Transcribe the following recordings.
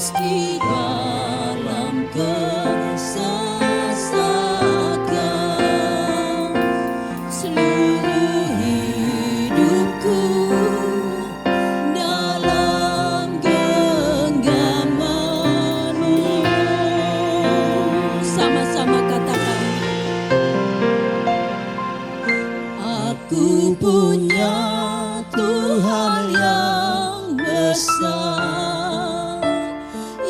meski dalam kesesatan, seluruh hidupku dalam genggaman-Mu. Sama-sama katakan, aku punya Tuhan yang besar,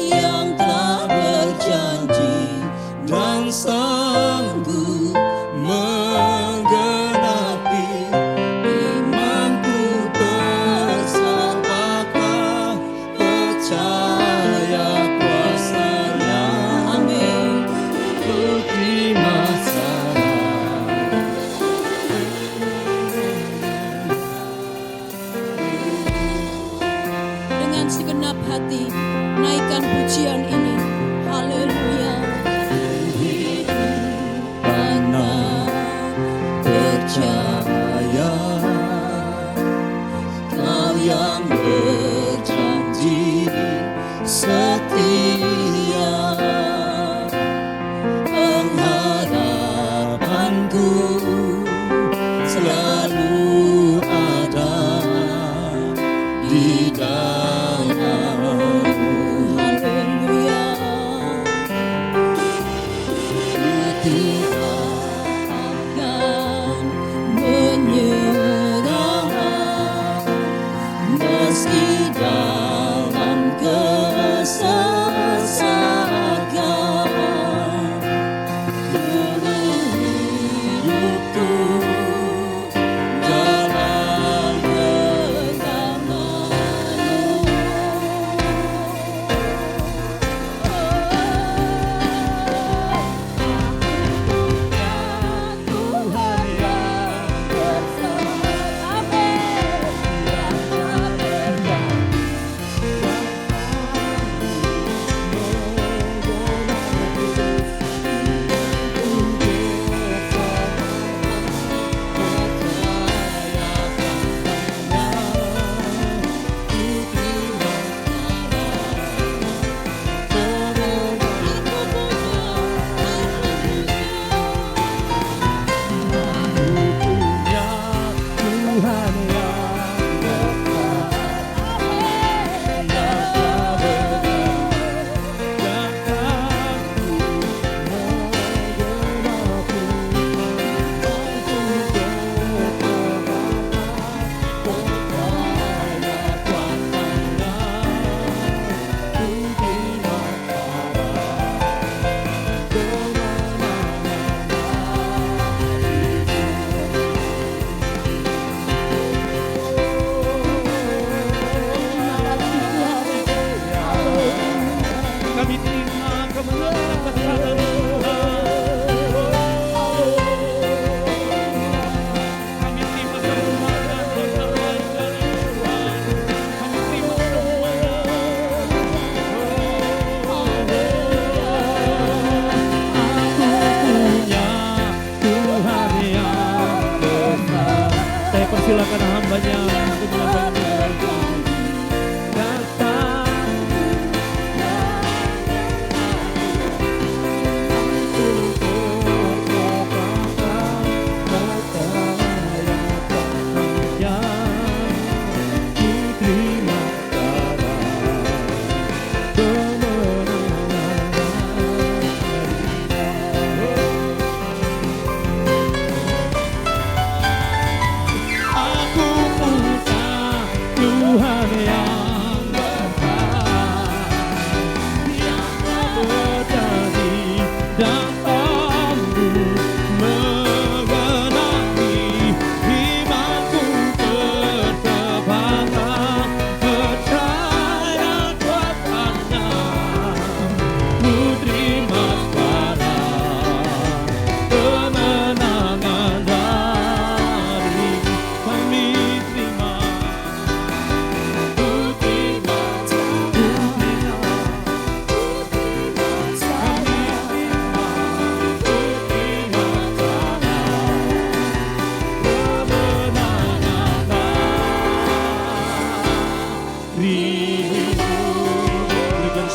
yang telah berjanji dan sanggup menggenapi imanku. Bersapakah percaya kuasa-Nya, amin, ku terima serah. Dengan segenap hati naikkan pujian ini, haleluya. Karena percaya Kau yang berjanji setia, pengharapanku selalu ada di dalam-Mu. Haleluya. Ku tidak akan menyerah meski dalam kesesatan, seluruh hidupku dalam genggaman-Mu. Tuhan yang besar, amin, yang telah kami terima kemenangan bersama Tuhan. Kami terima kemenangan bersama Tuhan. Kami terima Tuhan yang besar. Saya persilakan hambanya untuk menyampaikan rindu. Berikan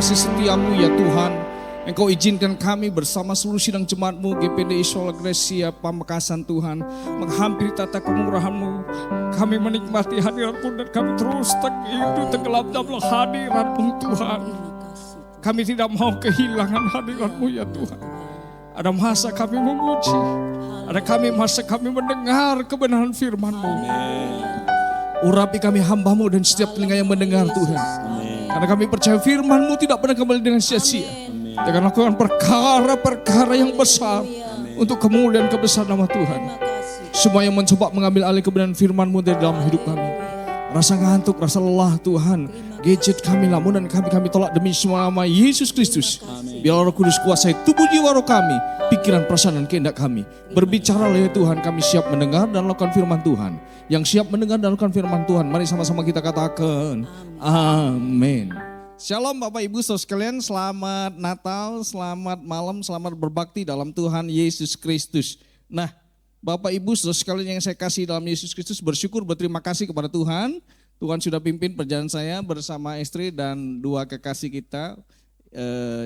kasih setiamu ya Tuhan. Engkau izinkan kami bersama seluruh sidang jemaat-Mu GPDI Sola Gracia Pamekasan Tuhan menghampiri tata kemurahan-Mu. Kami menikmati hadirat-Mu dan kami terus tenggelam dalam hadirat-Mu Tuhan. Kami tidak mau kehilangan hadirat-Mu ya Tuhan. Ada masa kami memuji, ada masa kami mendengar kebenaran firman-Mu. Urapi kami hamba-Mu dan setiap telinga yang mendengar Tuhan. Karena kami percaya firman-Mu tidak pernah kembali dengan sia-sia. Jangan lakukan perkara-perkara yang besar untuk kemuliaan kebesaran nama Tuhan. Semua yang mencoba mengambil alih kebenaran firman-Mu dari dalam hidup kami. Rasa ngantuk, rasa lelah Tuhan, gadget kami lamunan kami tolak demi semua nama Yesus Kristus. Biarlah Roh Kudus kuasai tubuh jiwa roh kami, pikiran, perasaan dan kehendak kami. Berbicaralah ya Tuhan, kami siap mendengar dan lakukan firman Tuhan. Yang siap mendengar dan lakukan firman Tuhan, mari sama-sama kita katakan amin. Shalom Bapak Ibu saudara sekalian, selamat Natal, selamat malam, selamat berbakti dalam Tuhan Yesus Kristus. Nah, Bapak Ibu saudara sekalian yang saya kasih dalam Yesus Kristus, bersyukur berterima kasih kepada Tuhan. Tuhan sudah pimpin perjalanan saya bersama istri dan dua kekasih kita,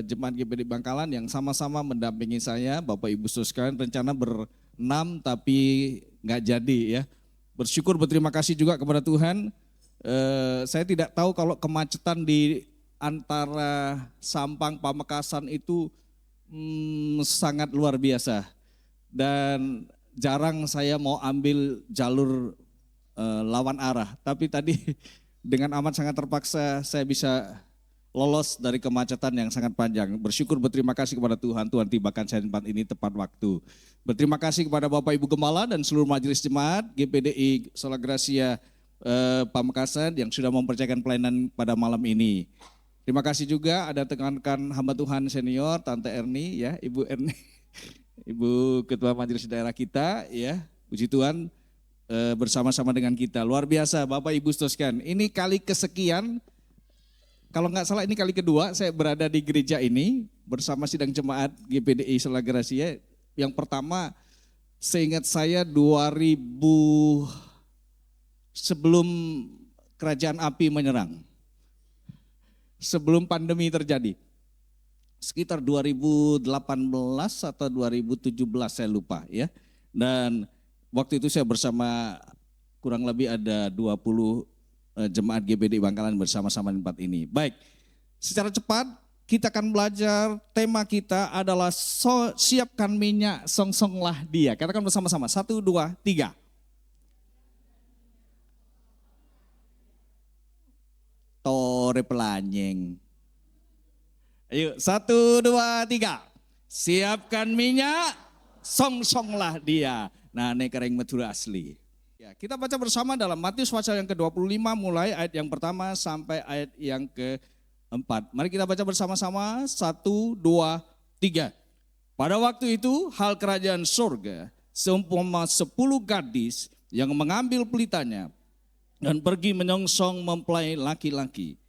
Jemaat GPDI Bangkalan yang sama-sama mendampingi saya. Bapak Ibu saudara sekalian, rencana berenam tapi nggak jadi ya. Bersyukur berterima kasih juga kepada Tuhan. Saya tidak tahu kalau kemacetan di antara Sampang Pamekasan itu sangat luar biasa. Dan jarang saya mau ambil jalur lawan arah. Tapi tadi dengan amat sangat terpaksa saya bisa lolos dari kemacetan yang sangat panjang. Bersyukur berterima kasih kepada Tuhan. Tuhan tibakan saya di tempat ini tepat waktu. Berterima kasih kepada Bapak Ibu Gembala dan seluruh majelis jemaat GPDI Sola Gracia Pamekasan yang sudah mempercayakan pelayanan pada malam ini. Terima kasih juga ada rekan-rekan hamba Tuhan senior, Tante Erni ya, Ibu Erni. Ibu Ketua Majelis Daerah kita ya, puji Tuhan bersama-sama dengan kita. Luar biasa Bapak Ibu sekalian, ini kali kesekian, kalau nggak salah ini kali kedua saya berada di gereja ini bersama sidang jemaat GPDI Sola Gracia. Yang pertama seingat saya 2000 sebelum kerajaan api menyerang, sebelum pandemi terjadi. Sekitar 2018 atau 2017 saya lupa ya. Dan waktu itu saya bersama kurang lebih ada 20 jemaat GPDI Bangkalan bersama-sama di tempat ini. Baik, secara cepat kita akan belajar, tema kita adalah siapkan minyak, songsonglah dia. Katakan bersama-sama, 1, 2, 3. Tore pelanyeng. Ayo 1, 2, 3. Siapkan minyak, songsonglah dia. Nah, ini kering Madura asli. Ya, kita baca bersama dalam Matius pasal yang ke-25 mulai ayat yang pertama sampai ayat yang ke-4. Mari kita baca bersama-sama 1, 2, 3. Pada waktu itu hal kerajaan surga seumpama 10 gadis yang mengambil pelitanya dan pergi menyongsong mempelai laki-laki.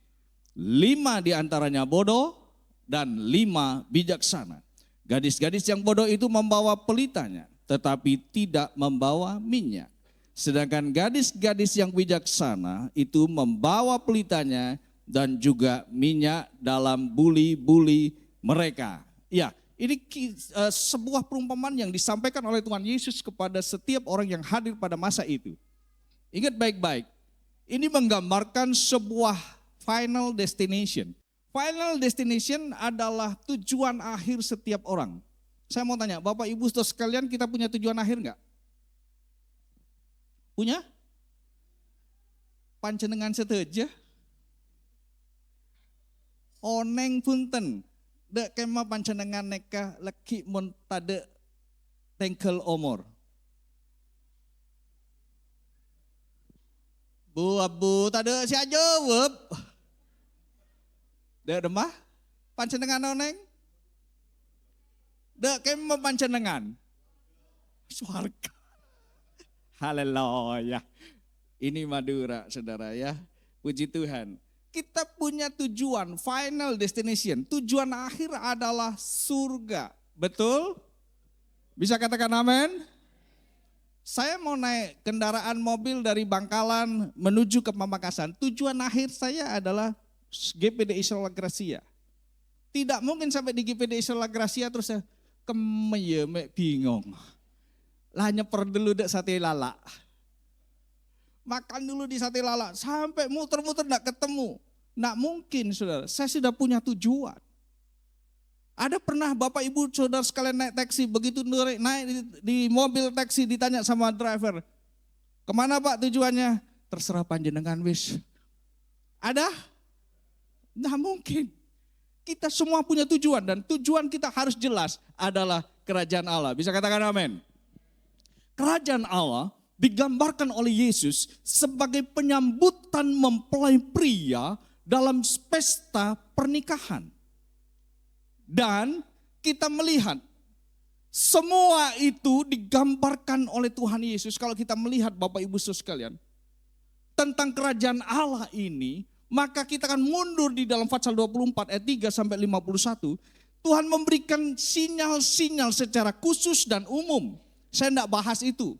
5 diantaranya bodoh dan 5 bijaksana. Gadis-gadis yang bodoh itu membawa pelitanya, tetapi tidak membawa minyak. Sedangkan gadis-gadis yang bijaksana itu membawa pelitanya dan juga minyak dalam buli-buli mereka. Ya, ini sebuah perumpamaan yang disampaikan oleh Tuhan Yesus kepada setiap orang yang hadir pada masa itu. Ingat baik-baik, ini menggambarkan sebuah final destination. Final destination adalah tujuan akhir setiap orang. Saya mau tanya, Bapak Ibu saudara sekalian, kita punya tujuan akhir enggak? Punya? Panjenengan seteja? Oneng punten, dek kema panjenengan neka leki mun tade tengkel omor. Bu abu tade si aja web. Dek demah panjenengan oneng. Dek kema panjenengan. Swarga. Haleluya. Ini Madura saudara ya. Puji Tuhan. Kita punya tujuan, final destination. Tujuan akhir adalah surga. Betul? Bisa katakan amin? Saya mau naik kendaraan mobil dari Bangkalan menuju ke Pamekasan. Tujuan akhir saya adalah GPDI Sola Gracia. Tidak mungkin sampai di GPD Isola Gracia terus saya kemeyemek bingung. Lah nyeper dulu dek sate lala. Makan dulu di sate lala sampai muter-muter enggak ketemu. Enggak mungkin saudara, saya sudah punya tujuan. Ada pernah Bapak Ibu saudara sekalian naik taksi, begitu naik di mobil taksi ditanya sama driver, kemana Pak tujuannya? Terserah panjenengan wis. Ada? Nggak mungkin. Kita semua punya tujuan dan tujuan kita harus jelas adalah kerajaan Allah. Bisa katakan amin? Kerajaan Allah digambarkan oleh Yesus sebagai penyambutan mempelai pria dalam pesta pernikahan. Dan kita melihat semua itu digambarkan oleh Tuhan Yesus. Kalau kita melihat Bapak Ibu Saudara sekalian tentang kerajaan Allah ini, maka kita akan mundur di dalam Fatsal 24 ayat 3 sampai 51. Tuhan memberikan sinyal-sinyal secara khusus dan umum. Saya tidak bahas itu.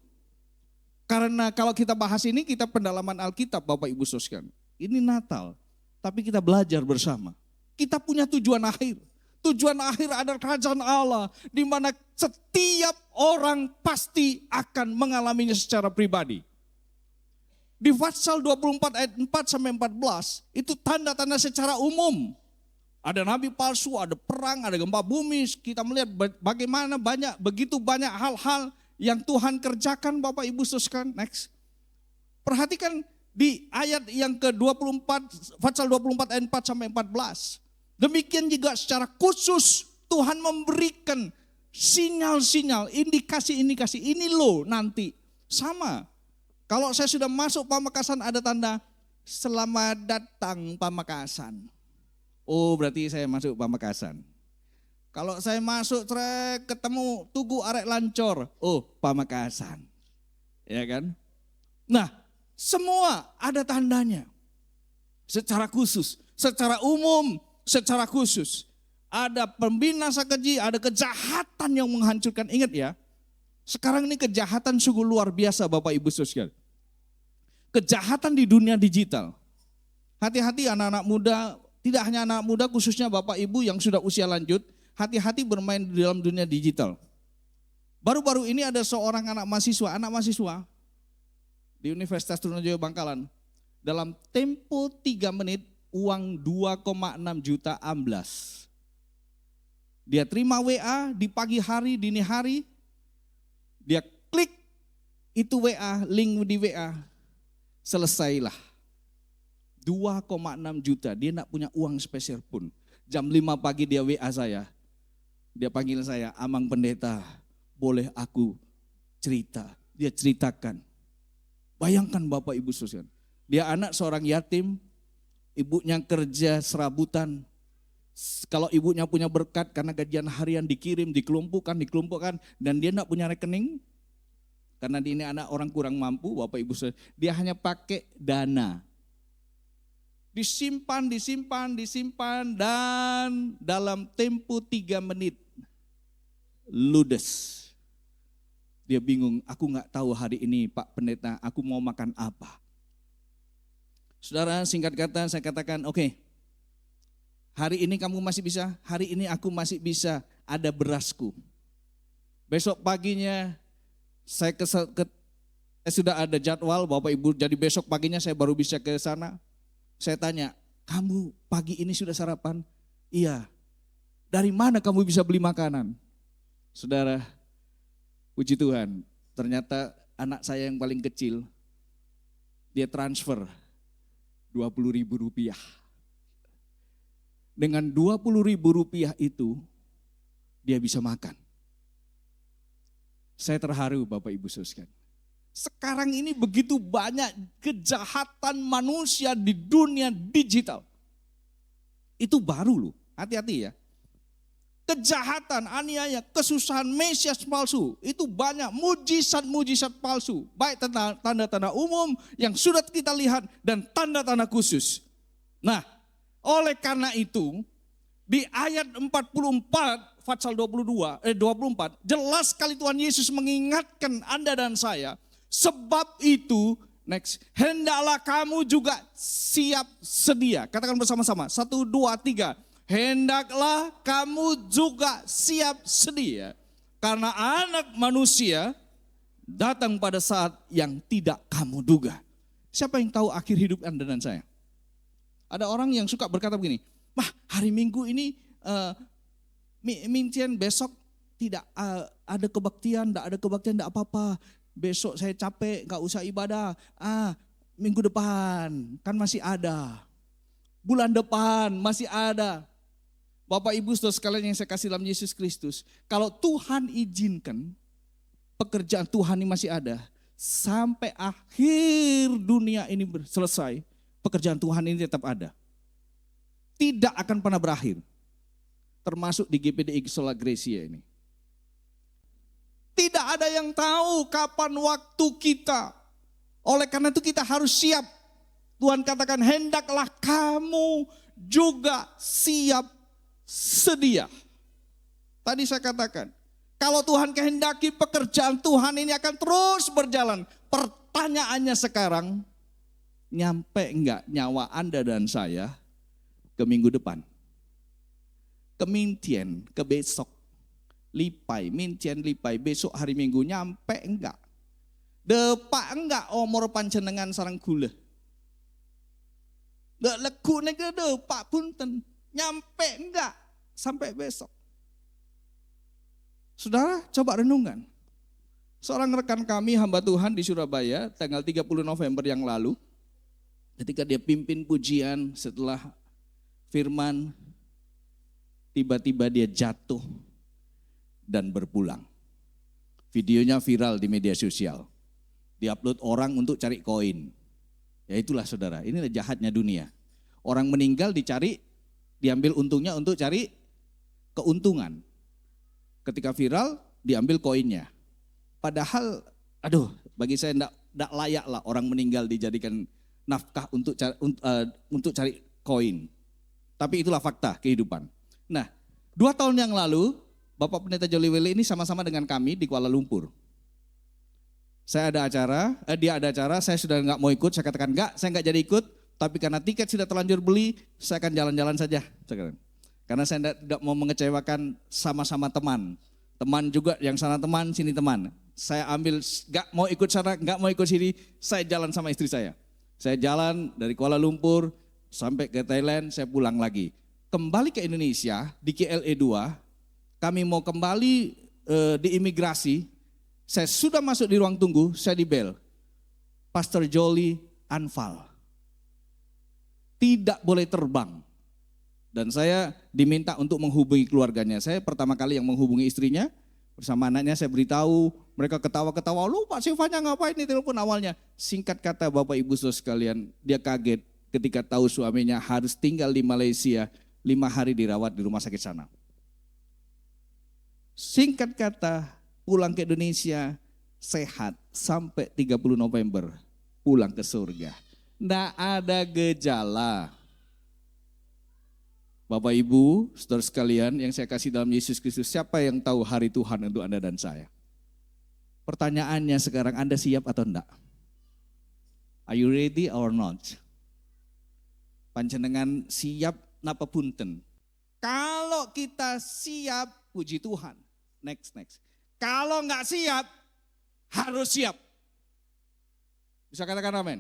Karena kalau kita bahas ini kita pendalaman Alkitab Bapak Ibu Saudara sekalian. Ini Natal, tapi kita belajar bersama. Kita punya tujuan akhir. Tujuan akhir adalah kerajaan Allah, di mana setiap orang pasti akan mengalaminya secara pribadi. Di Fatsal 24 ayat 4 sampai 14, itu tanda-tanda secara umum. Ada nabi palsu, ada perang, ada gempa bumi. Kita melihat bagaimana begitu banyak hal-hal yang Tuhan kerjakan Bapak Ibu Saudara. Next. Perhatikan di ayat yang ke-24, Fatsal 24 ayat 4 sampai 14. Demikian juga secara khusus Tuhan memberikan sinyal-sinyal, indikasi-indikasi. Ini loh nanti. Sama. Kalau saya sudah masuk Pamekasan ada tanda selamat datang Pamekasan. Oh berarti saya masuk Pamekasan. Kalau saya masuk ketemu Tugu Arek Lancor. Oh Pamekasan. Ya kan? Nah semua ada tandanya. Secara khusus, secara umum, secara khusus. Ada pembinasa keji, ada kejahatan yang menghancurkan. Ingat ya, sekarang ini kejahatan sungguh luar biasa Bapak Ibu Saudara. Kejahatan di dunia digital. Hati-hati anak-anak muda, tidak hanya anak muda khususnya Bapak Ibu yang sudah usia lanjut, hati-hati bermain di dalam dunia digital. Baru-baru ini ada seorang anak mahasiswa di Universitas Trunojoyo Bangkalan. Dalam tempo 3 menit, uang 2,6 juta amblas. Dia terima WA di pagi hari, dini hari. Dia klik itu WA, link di WA. Selesailah. 2,6 juta, dia tidak punya uang spesial pun. Jam 5 pagi dia WA saya. Dia panggil saya, Amang Pendeta, boleh aku cerita. Dia ceritakan. Bayangkan Bapak Ibu Saudara. Dia anak seorang yatim, ibunya kerja serabutan. Kalau ibunya punya berkat karena gajian harian dikirim, dikelompokkan, dan dia tidak punya rekening. Karena dia ini anak orang kurang mampu, Bapak Ibu Saudara. Dia hanya pakai dana. Disimpan, dan dalam tempo 3 menit ludes. Dia bingung, aku nggak tahu hari ini Pak Pendeta, aku mau makan apa. Saudara, singkat kata saya katakan, oke, hari ini kamu masih bisa, hari ini aku masih bisa, ada berasku. Besok paginya saya sudah ada jadwal Bapak Ibu, jadi besok paginya saya baru bisa ke sana. Saya tanya, kamu pagi ini sudah sarapan? Iya. Dari mana kamu bisa beli makanan? Saudara, puji Tuhan, ternyata anak saya yang paling kecil, dia transfer 20.000 rupiah. Dengan 20.000 rupiah itu, dia bisa makan. Saya terharu Bapak Ibu Saudara. Sekarang ini begitu banyak kejahatan manusia di dunia digital. Itu baru loh, hati-hati ya. Kejahatan, aniaya, kesusahan, mesias palsu, itu banyak mujizat-mujizat palsu. Baik tanda-tanda umum yang sudah kita lihat dan tanda-tanda khusus. Nah, oleh karena itu, di ayat 44, Fatsal 24, jelas sekali Tuhan Yesus mengingatkan Anda dan saya, sebab itu, next, hendaklah kamu juga siap sedia. Katakan bersama-sama, 1, 2, 3. hendaklah kamu juga siap sedia. Karena anak manusia datang pada saat yang tidak kamu duga. Siapa yang tahu akhir hidup Anda dan saya? Ada orang yang suka berkata begini, wah hari Minggu ini mincian besok tidak ada kebaktian, tidak apa-apa. Besok saya capek, gak usah ibadah. Minggu depan kan masih ada. Bulan depan masih ada. Bapak Ibu saudara sekalian yang saya kasih dalam Yesus Kristus. Kalau Tuhan izinkan, pekerjaan Tuhan ini masih ada. Sampai akhir dunia ini selesai, pekerjaan Tuhan ini tetap ada. Tidak akan pernah berakhir. Termasuk di GPDI Sola Gracia ini. Tidak ada yang tahu kapan waktu kita. Oleh karena itu kita harus siap. Tuhan katakan hendaklah kamu juga siap sedia. Tadi saya katakan, kalau Tuhan kehendaki pekerjaan Tuhan ini akan terus berjalan. Pertanyaannya sekarang, nyampe enggak nyawa Anda dan saya ke minggu depan? Ke mingtien, ke besok. Lipai, mincian lipai, besok hari Minggu nyampe enggak? Depak enggak omor panjenengan sarang gula? Enggak legu nega depak punten, nyampe enggak sampai besok? Saudara, coba renungkan. Seorang rekan kami hamba Tuhan di Surabaya tanggal 30 November yang lalu, ketika dia pimpin pujian setelah firman, tiba-tiba dia jatuh dan berpulang. Videonya viral di media sosial. Diupload orang untuk cari koin. Ya itulah saudara, inilah jahatnya dunia. Orang meninggal dicari, diambil untungnya untuk cari keuntungan. Ketika viral, diambil koinnya. Padahal, bagi saya tidak layak lah orang meninggal dijadikan nafkah untuk cari koin. Tapi itulah fakta kehidupan. Nah, 2 tahun yang lalu, Bapak Pendeta Jolly Wele ini sama-sama dengan kami di Kuala Lumpur. Saya ada acara, dia ada acara, saya sudah nggak mau ikut, saya katakan enggak, saya nggak jadi ikut, tapi karena tiket sudah terlanjur beli, saya akan jalan-jalan saja. Karena saya tidak mau mengecewakan sama-sama teman. Teman juga, yang sana teman, sini teman. Saya ambil, nggak mau ikut sana, nggak mau ikut sini, saya jalan sama istri saya. Saya jalan dari Kuala Lumpur sampai ke Thailand, saya pulang lagi. Kembali ke Indonesia, di KLE 2, kami mau kembali di imigrasi, saya sudah masuk di ruang tunggu, saya di bel. Pastor Jolly unfall. Tidak boleh terbang. Dan saya diminta untuk menghubungi keluarganya. Saya pertama kali yang menghubungi istrinya, bersama anaknya saya beritahu, mereka ketawa-ketawa, lu Pak Silvanya ngapain nih telepon awalnya. Singkat kata Bapak Ibu saudara sekalian, dia kaget ketika tahu suaminya harus tinggal di Malaysia, 5 hari dirawat di rumah sakit sana. Singkat kata, pulang ke Indonesia sehat sampai 30 November, pulang ke surga. Nggak ada gejala. Bapak Ibu, saudara sekalian yang saya kasih dalam Yesus Kristus, siapa yang tahu hari Tuhan untuk Anda dan saya? Pertanyaannya sekarang, Anda siap atau enggak? Are you ready or not? Panjenengan siap napa punten? Kalau kita siap, puji Tuhan. Next. Kalau nggak siap, harus siap. Bisa katakan amin?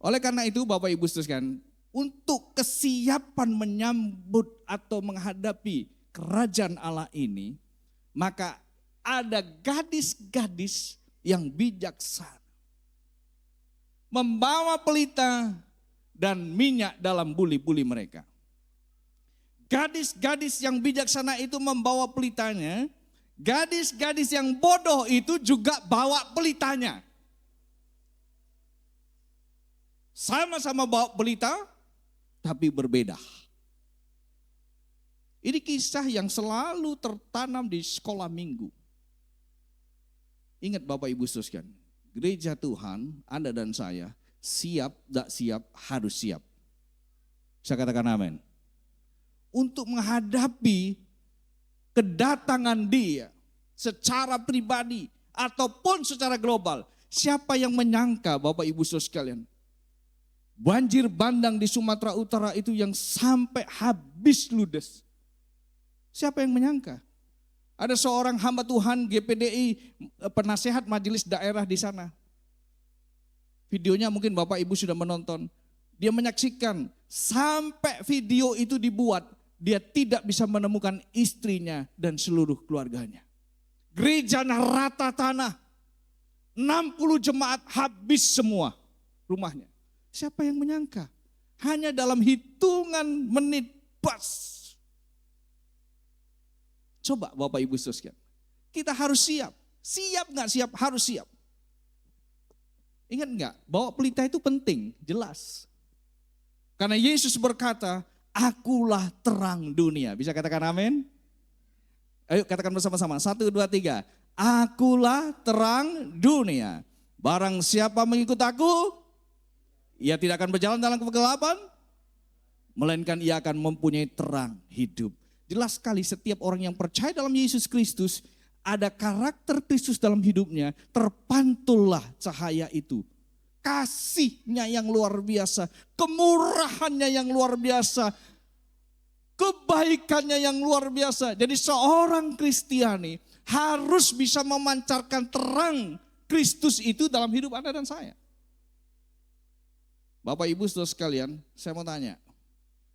Oleh karena itu Bapak Ibu sekalian, untuk kesiapan menyambut atau menghadapi kerajaan Allah ini, maka ada gadis-gadis yang bijaksana. Membawa pelita dan minyak dalam buli-buli mereka. Gadis-gadis yang bijaksana itu membawa pelitanya, gadis-gadis yang bodoh itu juga bawa pelitanya. Sama-sama bawa pelita, tapi berbeda. Ini kisah yang selalu tertanam di sekolah minggu. Ingat Bapak Ibu sekalian, gereja Tuhan, Anda dan saya, siap, tidak siap, harus siap. Saya katakan amin. Untuk menghadapi kedatangan Dia secara pribadi ataupun secara global. Siapa yang menyangka Bapak Ibu saudara sekalian, Banjir bandang di Sumatera Utara itu yang sampai habis ludes. Siapa yang menyangka? Ada seorang hamba Tuhan GPDI, penasehat majelis daerah di sana. Videonya mungkin Bapak Ibu sudah menonton. Dia menyaksikan sampai video itu dibuat, dia tidak bisa menemukan istrinya dan seluruh keluarganya. Gerejanya rata tanah. 60 jemaat habis semua rumahnya. Siapa yang menyangka? Hanya dalam hitungan menit pas. Coba Bapak Ibu sekalian, kita harus siap. Siap nggak siap? Harus siap. Ingat nggak? Bawa pelita itu penting, jelas. Karena Yesus berkata, akulah terang dunia. Bisa katakan amin? Ayo katakan bersama-sama. 1, 2, 3. Akulah terang dunia. Barang siapa mengikut aku, ia tidak akan berjalan dalam kegelapan, melainkan ia akan mempunyai terang hidup. Jelas sekali setiap orang yang percaya dalam Yesus Kristus, ada karakter Kristus dalam hidupnya, terpantullah cahaya itu. Kasihnya yang luar biasa, kemurahannya yang luar biasa, kebaikannya yang luar biasa. Jadi seorang Kristiani harus bisa memancarkan terang Kristus itu dalam hidup Anda dan saya. Bapak Ibu saudara sekalian, saya mau tanya.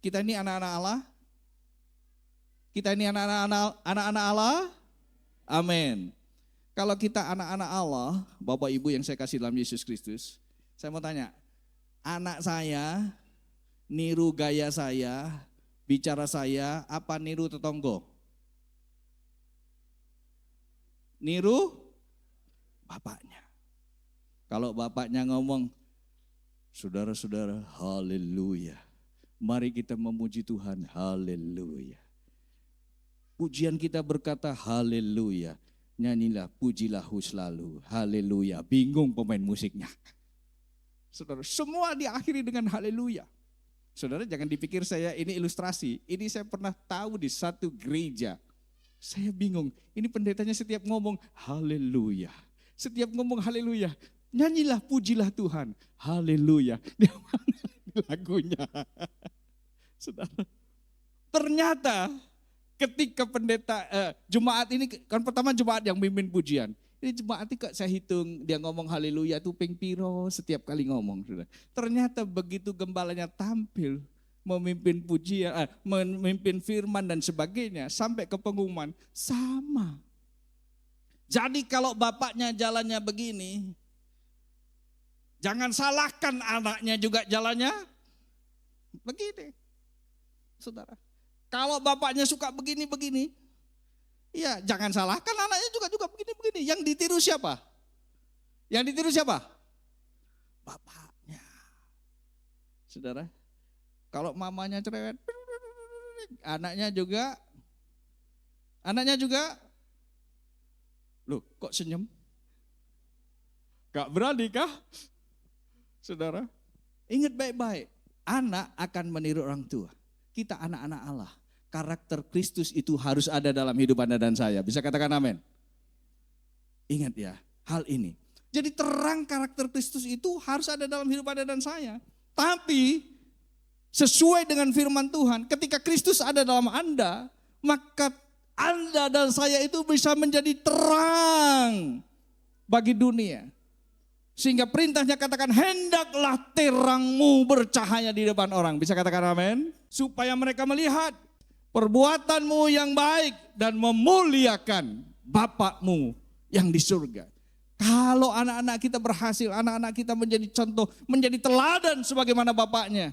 Kita ini anak-anak Allah? Kita ini anak-anak Allah? Amin. Kalau kita anak-anak Allah, Bapak Ibu yang saya kasih dalam Yesus Kristus, saya mau tanya, anak saya niru gaya saya, bicara saya, apa niru tetangga? Niru bapaknya. Kalau bapaknya ngomong, saudara-saudara, haleluya. Mari kita memuji Tuhan, haleluya. Pujian kita berkata haleluya. Nyanyilah, pujilah selalu, haleluya. Bingung pemain musiknya. Saudara, semua diakhiri dengan haleluya. Saudara jangan dipikir saya ini ilustrasi. Ini saya pernah tahu di satu gereja. Saya bingung, ini pendetanya setiap ngomong haleluya. Setiap ngomong haleluya. Nyanyilah, pujilah Tuhan. Haleluya. Dia mana lagunya? Saudara. Ternyata ketika pendeta jemaat ini kan pertama jemaat yang mimpin pujian. Ini jemaat ini kok saya hitung dia ngomong haleluya itu ping piro setiap kali ngomong. Saudara. Ternyata begitu gembalanya tampil memimpin pujian, memimpin firman dan sebagainya sampai ke pengumuman sama. Jadi kalau bapaknya jalannya begini, jangan salahkan anaknya juga jalannya begini. Saudara, kalau bapaknya suka begini-begini, ya jangan salahkan anaknya juga begini-begini. Yang ditiru siapa? Yang ditiru siapa? Bapaknya. Saudara, kalau mamanya cerewet, anaknya juga, loh kok senyum? Gak berani kah? Saudara, ingat baik-baik, anak akan meniru orang tua. Kita anak-anak Allah, karakter Kristus itu harus ada dalam hidup Anda dan saya. Bisa katakan amin? Ingat ya, hal ini. Jadi terang karakter Kristus itu harus ada dalam hidup Anda dan saya. Tapi sesuai dengan firman Tuhan, ketika Kristus ada dalam Anda, maka Anda dan saya itu bisa menjadi terang bagi dunia. Sehingga perintahnya katakan, hendaklah terangmu bercahaya di depan orang. Bisa katakan amin? Supaya mereka melihat perbuatanmu yang baik dan memuliakan Bapakmu yang di surga. Kalau anak-anak kita berhasil, anak-anak kita menjadi contoh, menjadi teladan sebagaimana Bapaknya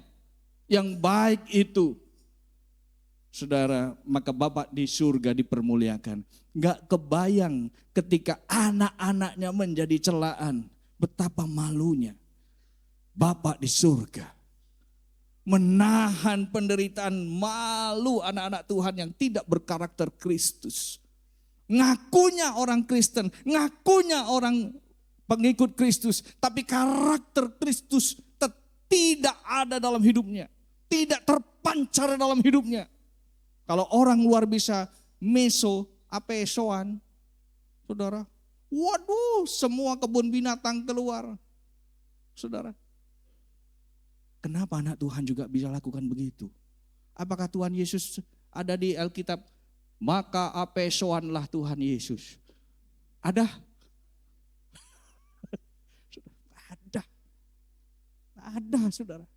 yang baik itu, saudara, maka Bapak di surga dipermuliakan. Gak kebayang ketika anak-anaknya menjadi celaan. Betapa malunya Bapak di surga menahan penderitaan malu anak-anak Tuhan yang tidak berkarakter Kristus. Ngakunya orang Kristen, ngakunya orang pengikut Kristus, tapi karakter Kristus tidak ada dalam hidupnya, tidak terpancar dalam hidupnya. Kalau orang luar bisa meso, apesoan, saudara, waduh, semua kebun binatang keluar. Saudara. Kenapa anak Tuhan juga bisa lakukan begitu? Apakah Tuhan Yesus ada di Alkitab? Maka apesoanlah Tuhan Yesus. Ada? Ada. Ada saudara.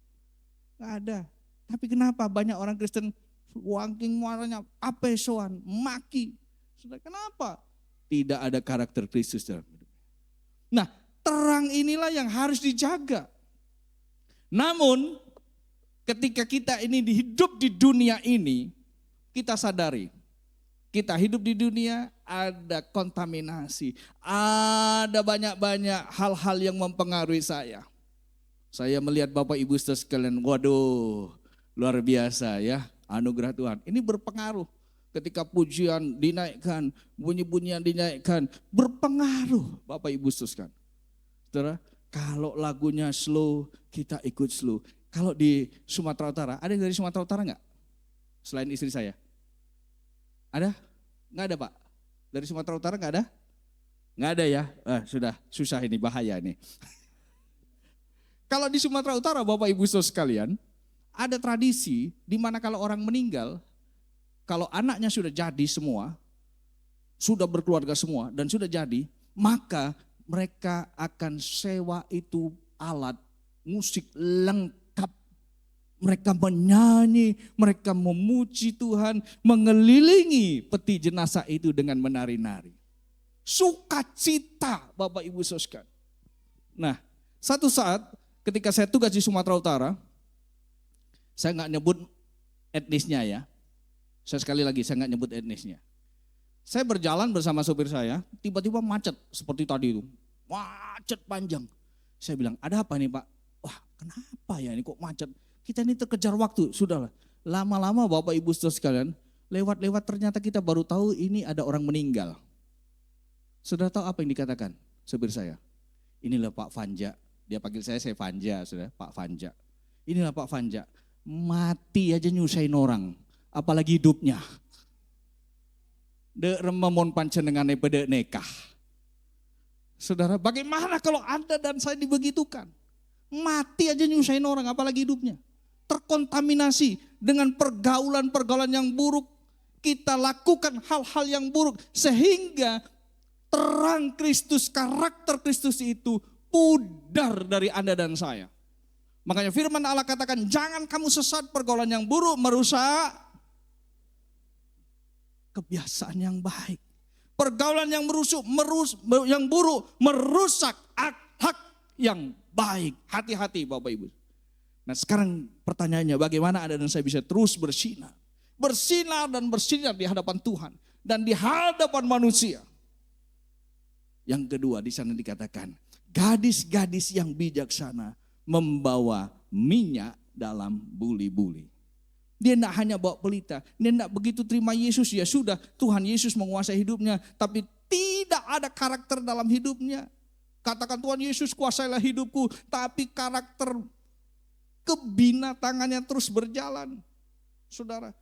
Nggak ada. Tapi kenapa banyak orang Kristen wangking muaranya apesoan, maki. Saudara, kenapa? Tidak ada karakter Kristus dalam hidup. Nah, terang inilah yang harus dijaga. Namun, ketika kita ini hidup di dunia ini, kita sadari, kita hidup di dunia ada kontaminasi, ada banyak-banyak hal-hal yang mempengaruhi saya. Saya melihat Bapak Ibu sekalian, waduh, luar biasa ya, anugerah Tuhan. Ini berpengaruh. Ketika pujian dinaikkan, bunyi-bunyian dinaikkan, berpengaruh Bapak Ibu sekalian. Saudara, kalau lagunya slow, kita ikut slow. Kalau di Sumatera Utara, ada yang dari Sumatera Utara enggak? Selain istri saya. Ada? Enggak ada Pak? Dari Sumatera Utara enggak ada? Enggak ada ya? Sudah, susah ini, bahaya ini. Kalau di Sumatera Utara Bapak Ibu sekalian, ada tradisi di mana kalau orang meninggal, kalau anaknya sudah jadi semua, sudah berkeluarga semua dan sudah jadi, maka mereka akan sewa itu alat musik lengkap. Mereka menyanyi, mereka memuji Tuhan, mengelilingi peti jenazah itu dengan menari-nari. Sukacita Bapak Ibu sekalian. Nah, satu saat ketika saya tugas di Sumatera Utara, saya nggak nyebut etnisnya ya. Saya sekali lagi, saya nggak nyebut etnisnya. Saya berjalan bersama sopir saya, tiba-tiba macet seperti tadi itu. Macet panjang. Saya bilang, ada apa nih Pak? Wah, kenapa ya ini kok macet? Kita ini terkejar waktu, sudahlah. Lama-lama Bapak Ibu saudara sekalian, lewat-lewat ternyata kita baru tahu ini ada orang meninggal. Saudara tahu apa yang dikatakan sopir saya? Inilah Pak Fanja. Dia panggil saya Fanja, saudara, Pak Fanja. Inilah Pak Fanja. Mati aja nyusahin orang, apalagi hidupnya. Dek rememon pancenengane bedek nekah. Saudara, bagaimana kalau Anda dan saya dibegitukan? Mati aja nyusahin orang, apalagi hidupnya. Terkontaminasi dengan pergaulan-pergaulan yang buruk. Kita lakukan hal-hal yang buruk sehingga terang Kristus, karakter Kristus itu pudar dari Anda dan saya. Makanya firman Allah katakan, jangan kamu sesat, pergaulan yang buruk merusak kebiasaan yang baik. Pergaulan yang yang buruk merusak akhlak yang baik. Hati-hati Bapak Ibu. Nah sekarang pertanyaannya, bagaimana Anda dan saya bisa terus bersinar? Bersinar dan bersinar di hadapan Tuhan dan di hadapan manusia. Yang kedua di sana dikatakan, gadis-gadis yang bijaksana membawa minyak dalam buli-buli. Dia tidak hanya bawa pelita, dia tidak begitu terima Yesus, ya sudah Tuhan Yesus menguasai hidupnya, tapi tidak ada karakter dalam hidupnya. Katakan Tuhan Yesus kuasailah hidupku, tapi karakter kebinatangannya terus berjalan. Saudara,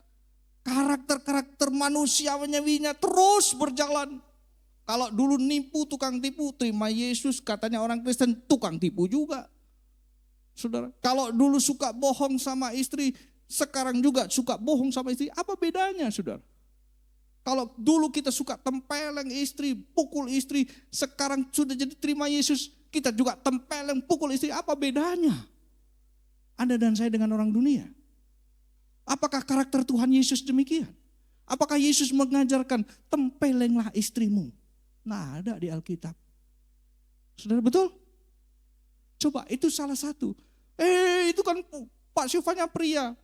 karakter-karakter manusiawinya terus berjalan. Kalau dulu nipu, tukang tipu, terima Yesus, katanya orang Kristen tukang tipu juga. Saudara, kalau dulu suka bohong sama istri, sekarang juga suka bohong sama istri, apa bedanya saudara? Kalau dulu kita suka tempeleng istri, pukul istri, sekarang sudah jadi terima Yesus, kita juga tempeleng, pukul istri, apa bedanya? Anda dan saya dengan orang dunia. Apakah karakter Tuhan Yesus demikian? Apakah Yesus mengajarkan tempelenglah istrimu? Nah, ada di Alkitab. Saudara betul? Coba itu salah satu. Itu kan Pak sifatnya pria.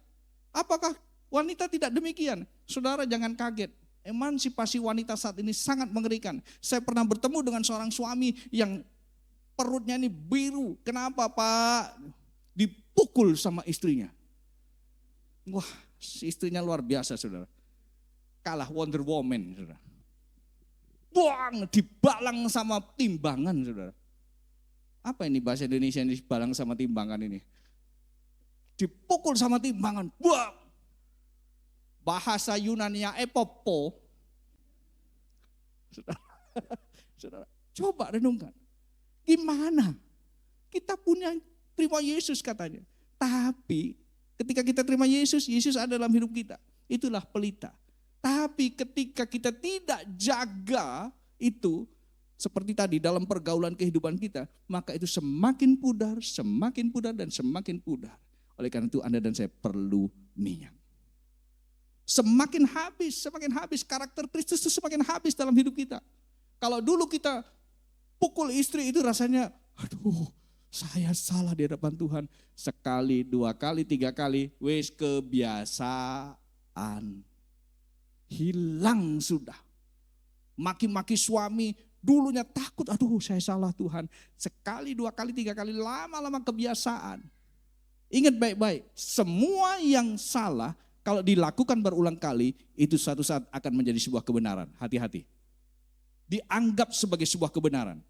Apakah wanita tidak demikian? Saudara jangan kaget. Emansipasi wanita saat ini sangat mengerikan. Saya pernah bertemu dengan seorang suami yang perutnya ini biru. Kenapa Pak? Dipukul sama istrinya. Wah, si istrinya luar biasa saudara. Kalah Wonder Woman saudara. Buang, dibalang sama timbangan saudara. Apa ini bahasa Indonesia yang dibalang sama timbangan ini? Dipukul sama timbangan, buang. Bahasa Yunania epopo. Saudara, coba renungkan. Gimana? Kita punya terima Yesus katanya. Tapi ketika kita terima Yesus, Yesus ada dalam hidup kita. Itulah pelita. Tapi ketika kita tidak jaga itu, seperti tadi dalam pergaulan kehidupan kita, maka itu semakin pudar, dan semakin pudar. Oleh karena itu Anda dan saya perlu minyak. Semakin habis karakter Kristus itu semakin habis dalam hidup kita. Kalau dulu kita pukul istri itu rasanya, aduh saya salah di hadapan Tuhan. Sekali, 2 kali, 3 kali, wes kebiasaan. Hilang sudah. Maki-maki suami, dulunya takut, aduh saya salah Tuhan. Sekali, 2 kali, 3 kali, lama-lama kebiasaan. Ingat baik-baik, semua yang salah kalau dilakukan berulang kali, itu suatu saat akan menjadi sebuah kebenaran. Hati-hati. Dianggap sebagai sebuah kebenaran.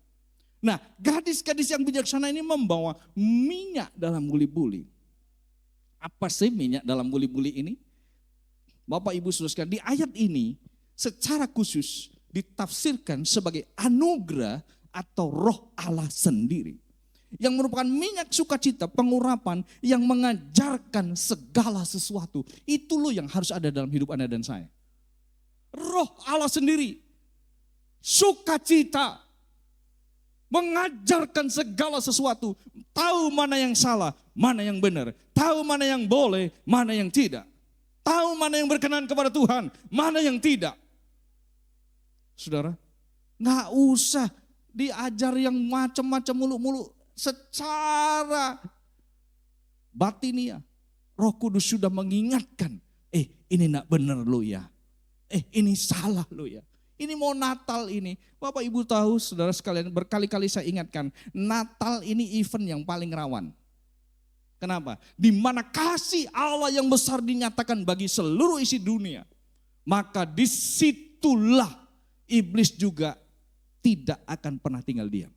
Nah, gadis-gadis yang bijaksana ini membawa minyak dalam buli-buli. Apa sih minyak dalam buli-buli ini? Bapak Ibu saudara, di ayat ini secara khusus ditafsirkan sebagai anugerah atau roh Allah sendiri. Yang merupakan minyak sukacita, pengurapan yang mengajarkan segala sesuatu. Itu loh yang harus ada dalam hidup Anda dan saya. Roh Allah sendiri, sukacita, mengajarkan segala sesuatu. Tahu mana yang salah, mana yang benar. Tahu mana yang boleh, mana yang tidak. Tahu mana yang berkenan kepada Tuhan, mana yang tidak. Saudara, gak usah diajar yang macam-macam mulu-mulu. Secara batiniah, Roh Kudus sudah mengingatkan, ini nak benar lo ya, ini salah lo ya, ini mau Natal ini. Bapak Ibu tahu, saudara sekalian, berkali-kali saya ingatkan, Natal ini event yang paling rawan. Kenapa? Di mana kasih Allah yang besar dinyatakan bagi seluruh isi dunia, maka disitulah iblis juga tidak akan pernah tinggal diam.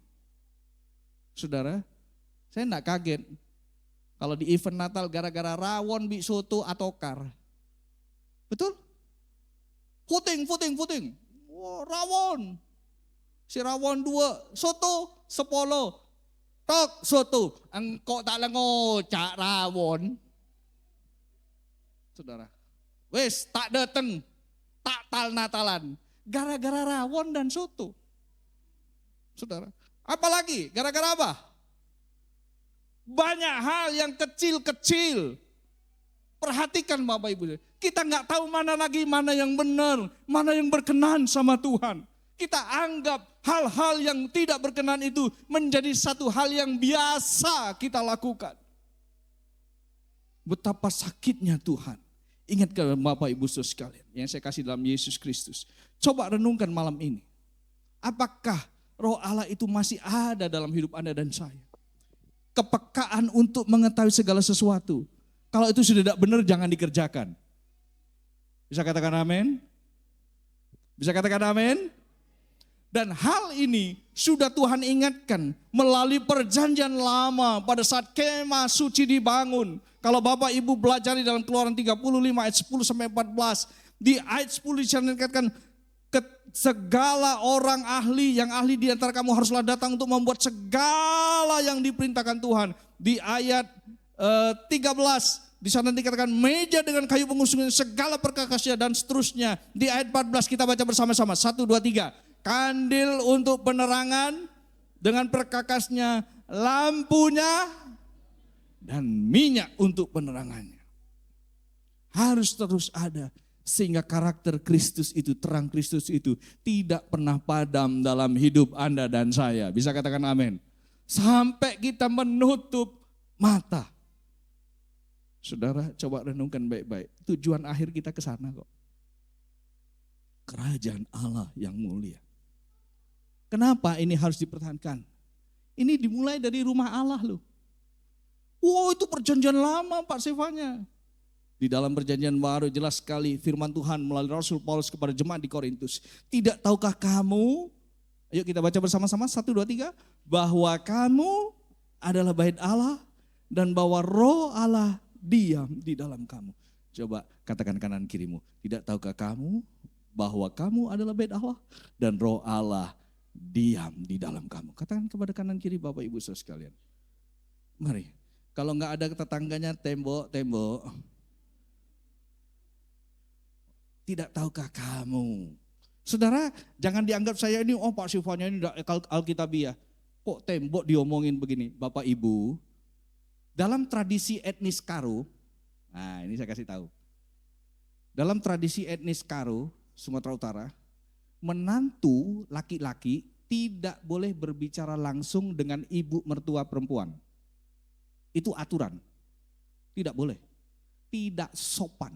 Saudara, saya enggak kaget kalau di event Natal gara-gara rawon, bi soto atau kar. Betul? Voting. Wah, rawon. Si rawon 2, soto 10. Tok soto, engkau tak ngocak rawon. Saudara, wes tak dateng, tak tal Natalan. Gara-gara rawon dan soto. Saudara. Apalagi? Gara-gara apa? Banyak hal yang kecil-kecil. Perhatikan Bapak Ibu. Kita nggak tahu mana lagi, mana yang benar, mana yang berkenan sama Tuhan. Kita anggap hal-hal yang tidak berkenan itu menjadi satu hal yang biasa kita lakukan. Betapa sakitnya Tuhan. Ingat Bapak Ibu saudara sekalian yang saya kasih dalam Yesus Kristus. Coba renungkan malam ini. Apakah Roh Allah itu masih ada dalam hidup Anda dan saya? Kepekaan untuk mengetahui segala sesuatu. Kalau itu sudah tidak benar, jangan dikerjakan. Bisa katakan amin? Bisa katakan amin? Dan hal ini sudah Tuhan ingatkan melalui perjanjian lama pada saat kemah suci dibangun. Kalau Bapak Ibu belajar di dalam Keluaran 35 ayat 10 sampai 14. Di ayat 10 dikatakan, segala orang ahli, yang ahli di antara kamu haruslah datang untuk membuat segala yang diperintahkan Tuhan. Di ayat 13 di sana dikatakan meja dengan kayu pengusungnya, segala perkakasnya dan seterusnya. Di ayat 14 kita baca bersama-sama. 1, 2, 3. Kandil untuk penerangan dengan perkakasnya, lampunya dan minyak untuk penerangannya. Harus terus ada. Sehingga karakter Kristus itu, terang Kristus itu tidak pernah padam dalam hidup Anda dan saya. Bisa katakan amin. Sampai kita menutup mata. Saudara, coba renungkan baik-baik. Tujuan akhir kita ke sana kok. Kerajaan Allah yang mulia. Kenapa ini harus dipertahankan? Ini dimulai dari rumah Allah loh. Wow, itu perjanjian lama Pak Sefanya. Di dalam perjanjian baru jelas sekali firman Tuhan melalui Rasul Paulus kepada jemaat di Korintus. Tidak tahukah kamu, ayo kita baca bersama-sama 1, 2, 3. Bahwa kamu adalah bait Allah dan bahwa roh Allah diam di dalam kamu. Coba katakan kanan kirimu. Tidak tahukah kamu bahwa kamu adalah bait Allah dan roh Allah diam di dalam kamu. Katakan kepada kanan kiri Bapak Ibu saudara sekalian. Mari. Kalau nggak ada tetangganya tembok. Tidak tahukah kamu? Saudara, jangan dianggap saya ini, Pak Silvanya ini Alkitabiah. Kok tembok diomongin begini? Bapak Ibu, dalam tradisi etnis Karo, nah ini saya kasih tahu. Dalam tradisi etnis Karo, Sumatera Utara, menantu laki-laki tidak boleh berbicara langsung dengan ibu mertua perempuan. Itu aturan. Tidak boleh. Tidak sopan.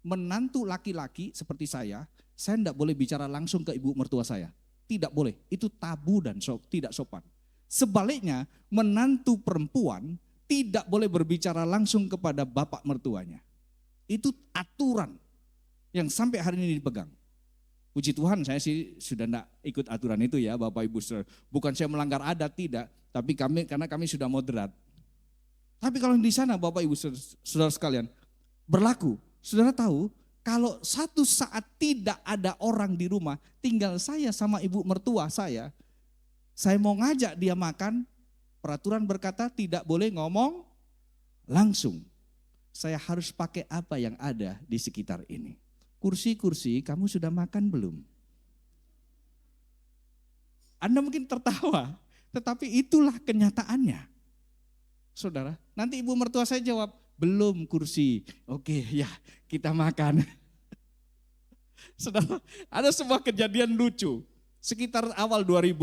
Menantu laki-laki seperti saya tidak boleh bicara langsung ke ibu mertua saya. Tidak boleh. Itu tabu dan tidak sopan. Sebaliknya, menantu perempuan tidak boleh berbicara langsung kepada bapak mertuanya. Itu aturan yang sampai hari ini dipegang. Puji Tuhan, saya sih sudah tidak ikut aturan itu ya Bapak Ibu Saudara. Bukan saya melanggar adat, tidak. Tapi karena kami sudah moderat. Tapi kalau di sana Bapak Ibu Saudara sekalian, berlaku. Saudara tahu, kalau satu saat tidak ada orang di rumah, tinggal saya sama ibu mertua saya mau ngajak dia makan, peraturan berkata tidak boleh ngomong langsung. Saya harus pakai apa yang ada di sekitar ini. Kursi-kursi, kamu sudah makan belum? Anda mungkin tertawa, tetapi itulah kenyataannya. Saudara, nanti ibu mertua saya jawab, belum kursi. Oke, ya kita makan. Saudara, ada sebuah kejadian lucu. Sekitar awal 2000,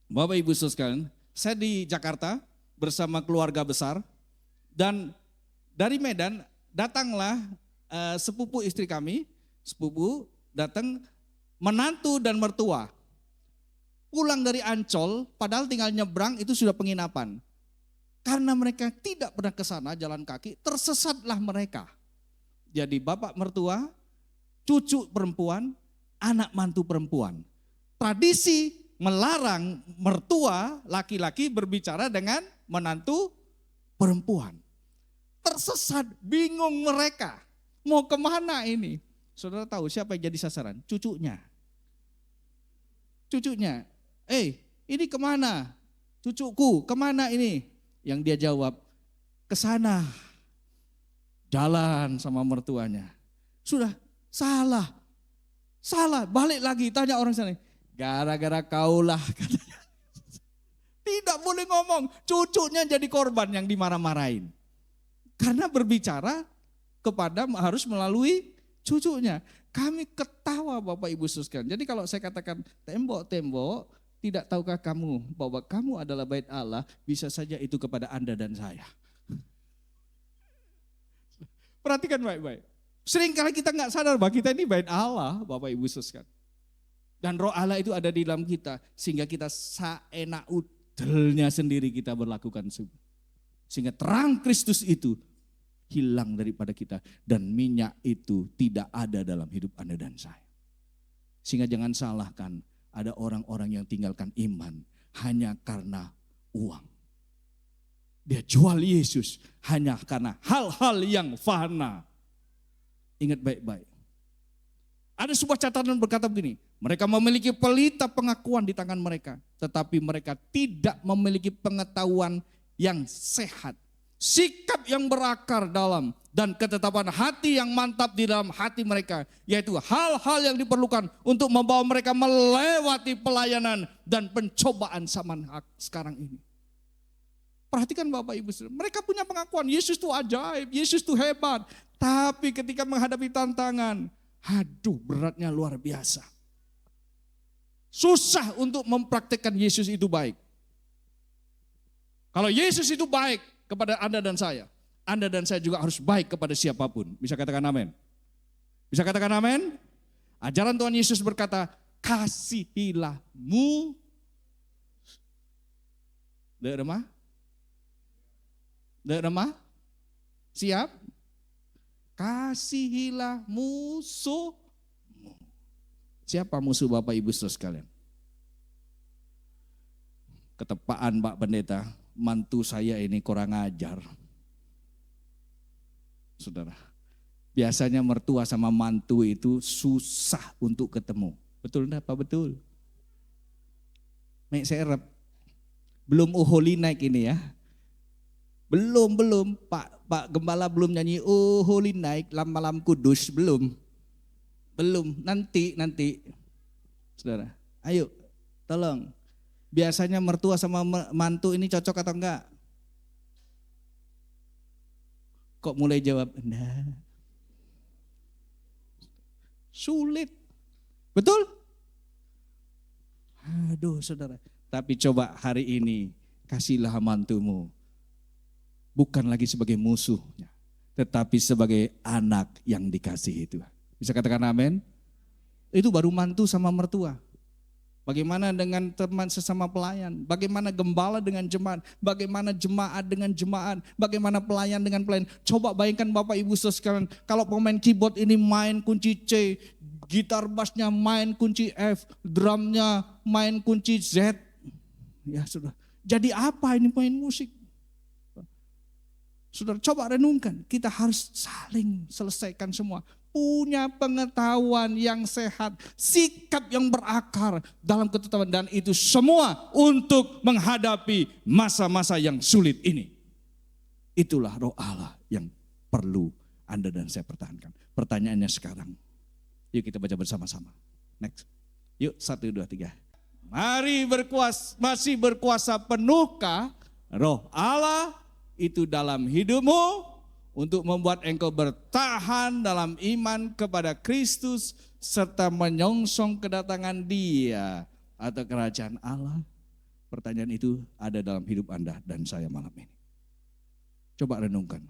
Bapak Ibu sekalian, saya di Jakarta bersama keluarga besar. Dan dari Medan datanglah sepupu istri kami, sepupu datang menantu dan mertua. Pulang dari Ancol, padahal tinggal nyebrang itu sudah penginapan. Karena mereka tidak pernah ke sana jalan kaki, tersesatlah mereka. Jadi bapak mertua, cucu perempuan, anak mantu perempuan. Tradisi melarang mertua laki-laki berbicara dengan menantu perempuan. Tersesat, bingung mereka. Mau kemana ini? Saudara tahu siapa yang jadi sasaran? Cucunya. Cucunya, ini kemana? Cucuku, kemana ini? Yang dia jawab, ke sana. Jalan sama mertuanya. Sudah, salah, balik lagi, tanya orang sana. Gara-gara kaulah, katanya. Tidak boleh ngomong, cucunya jadi korban yang dimarah-marahin. Karena berbicara kepada harus melalui cucunya. Kami ketawa Bapak Ibu sekalian. Jadi kalau saya katakan tembok-tembok, tidak tahukah kamu bahwa kamu adalah bait Allah, bisa saja itu kepada Anda dan saya. Perhatikan baik-baik. Seringkali kita nggak sadar bahwa kita ini bait Allah, Bapak Ibu sekalian. Dan roh Allah itu ada di dalam kita, sehingga kita saenak udelnya sendiri kita berlakukan. Sehingga terang Kristus itu hilang daripada kita. Dan minyak itu tidak ada dalam hidup Anda dan saya. Sehingga jangan salahkan, ada orang-orang yang tinggalkan iman hanya karena uang. Dia jual Yesus hanya karena hal-hal yang fana. Ingat baik-baik. Ada sebuah catatan berkata begini, mereka memiliki pelita pengakuan di tangan mereka, tetapi mereka tidak memiliki pengetahuan yang sehat. Sikap yang berakar dalam dan ketetapan hati yang mantap di dalam hati mereka. Yaitu hal-hal yang diperlukan untuk membawa mereka melewati pelayanan dan pencobaan zaman sekarang ini. Perhatikan Bapak Ibu, mereka punya pengakuan Yesus itu ajaib, Yesus itu hebat. Tapi ketika menghadapi tantangan, aduh beratnya luar biasa. Susah untuk mempraktikkan Yesus itu baik. Kalau Yesus itu baik kepada Anda dan saya juga harus baik kepada siapapun. Bisa katakan amin? Bisa katakan amin? Ajaran Tuhan Yesus berkata, kasihilah remah? Siap? Kasihilah musuhmu. Siapa musuh Bapak Ibu Saudara sekalian? Ketepaan Pak Pendeta, mantu saya ini kurang ajar. Saudara, biasanya mertua sama mantu itu susah untuk ketemu. Betul enggak Pak? Betul. Naik serep. Belum uholi naik ini ya. Belum Pak Gembala belum nyanyi Oh Holy Night malam kudus, belum. Nanti. Saudara, ayo tolong. Biasanya mertua sama mantu ini cocok atau enggak? Kok mulai jawab, nah. Sulit. Betul? Aduh saudara. Tapi coba hari ini kasihlah mantumu. Bukan lagi sebagai musuhnya. Tetapi sebagai anak yang dikasihi Tuhan. Bisa katakan amin? Itu baru mantu sama mertua. Bagaimana dengan teman sesama pelayan? Bagaimana gembala dengan jemaat? Bagaimana jemaat dengan jemaat? Bagaimana pelayan dengan pelayan? Coba bayangkan Bapak Ibu Saudara sekalian, kalau pemain keyboard ini main kunci C, gitar bassnya main kunci F, drumnya main kunci Z. Ya sudah. Jadi apa ini main musik? Saudara coba renungkan, kita harus saling selesaikan semua. Punya pengetahuan yang sehat, sikap yang berakar dalam ketetapan. Dan itu semua untuk menghadapi masa-masa yang sulit ini. Itulah roh Allah yang perlu Anda dan saya pertahankan. Pertanyaannya sekarang, yuk kita baca bersama-sama. Next, yuk 1, 2, 3. Mari masih berkuasa penuhkah roh Allah itu dalam hidupmu untuk membuat engkau bertahan dalam iman kepada Kristus serta menyongsong kedatangan Dia atau kerajaan Allah? Pertanyaan itu ada dalam hidup Anda dan saya malam ini. Coba renungkan.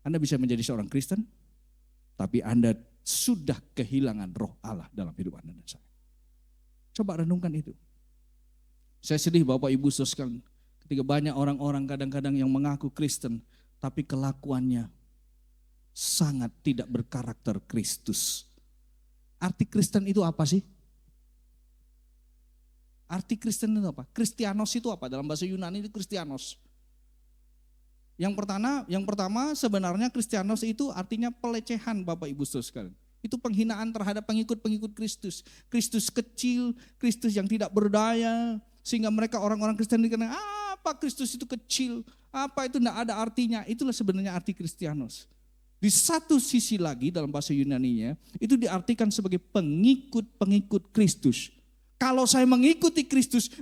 Anda bisa menjadi seorang Kristen, tapi Anda sudah kehilangan roh Allah dalam hidup Anda dan saya. Coba renungkan itu. Saya sedih Bapak Ibu Saudara sekalian, ketika banyak orang-orang kadang-kadang yang mengaku Kristen, tapi kelakuannya sangat tidak berkarakter Kristus. Arti Kristen itu apa sih? Arti Kristen itu apa? Kristianos itu apa? Dalam bahasa Yunani itu Kristianos. Yang pertama sebenarnya Kristianos itu artinya pelecehan Bapak Ibu Saudara sekalian. Itu penghinaan terhadap pengikut-pengikut Kristus. Kristus kecil, Kristus yang tidak berdaya. Sehingga mereka orang-orang Kristen dikatakan, apa Kristus itu kecil, apa itu tidak ada artinya. Itulah sebenarnya arti Kristianos. Di satu sisi lagi dalam bahasa Yunaninya, itu diartikan sebagai pengikut-pengikut Kristus. Kalau saya mengikuti Kristus,